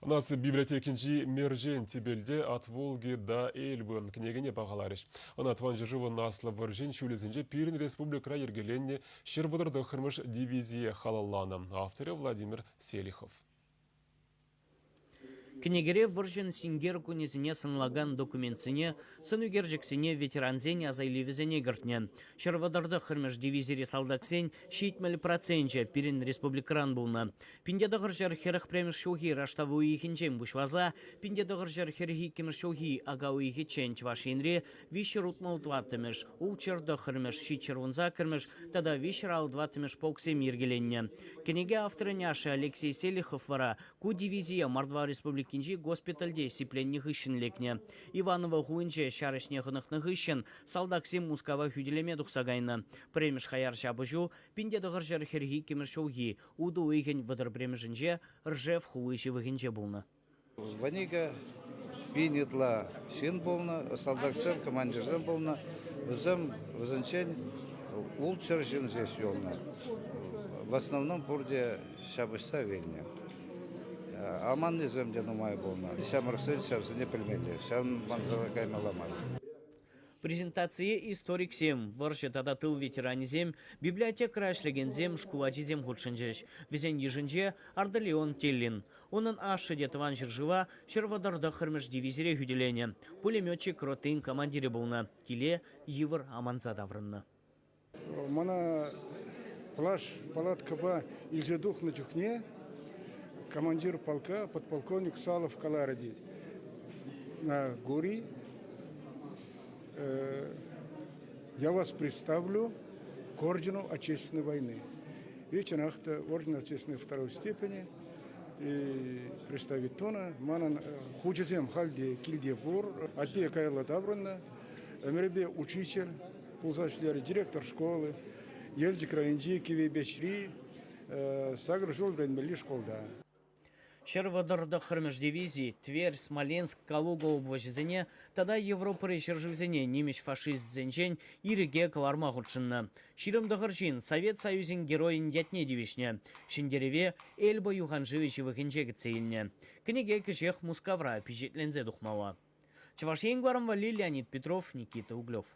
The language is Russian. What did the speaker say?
У нас библиотекинчи Мержен Тибельде от Волги до Эльбы княгине Пахалариш. Он от Ванжи живо насло Варжин Чулизинже Пирин Республика Ергеленне Щербударда Хырмыш дивизия Халаллана. Авторы Владимир Селихов. Книгере выржен сингер кунезіне сынлаган документсіне, сынугержіксіне ветеранзене азайливізіне гіртне. Шырвадарды хырмыш дивизире салдаксен шейтмәлі процентче пирин республикаран болна. Пиндеді ғыржар херіх премеш шоуги раштаву ихінчен бұшваза, пиндеді ғыржар херихи кемеш шоуги агау ихичен чвашинре вишер утмаутваттымеш, улчырды хырмыш шичервунза кірмеш, тада вишер алдваттымеш поксе миргеленне. Книге авторы няши Алексей Селихов вара, ку дивизия Мордва республики Кинжи госпитальде сипленних ищен лекне. Иванова хуинче шарышнех ищен салдаксим мускава хюделеме духсагайна. Премеш хаяр шабыжу, пинде дығыржар херги кемершоуги, уду уйген вадыр премешінже, ржев хуиши вігенже болна. Ванига пинетла син болна, салдаксим командирзем болна, взем взенчен улчер жинже сьолна. В основном пурде шабышса вельне. Аманный земде нумай болна. Сям рыксен, сям не пельмели, сям манзалакай маламай. Презентация историк сем, варше тада тыл ветеранизем, библиотека рашлегензем, шкуладизем худшенжеш. Везен еженже Ардалион Теллин. Онын ашы детован жыржыва, шервадарда хырмыш дивизире хюделене. Пулеметчик ротын командире болна. Киле Йывыр Аманза даврынна. Мана плаш палаткаба илжедух на чухне, командир полка, подполковник Салов Каларадит. На Гури я вас представлю к ордену Отечественной войны. Вечером орден Отечественной второй степени и представит тона. Манан хучезем халде кильдепур, ате кайла табранна, меребе учитель, пулзашлер, директор школы, ельди краинджи киве бешри, сагржул бренмели школда. Шервадарды хырмыш дивизии, Тверь, Смоленск, Калуга обвозизене, тада Европа решерживзене немеш фашист зенчен ириге каларма худшынна. Ширымды хыршин Совет Союзин героин ятне дивишне. Шиндереве Эльба Юханжевичи вахинчеге цейльне. Книге кишех мускавра пижетлензе духмала. Чавашен Гварамвали, Леонид Петров, Никита Углев.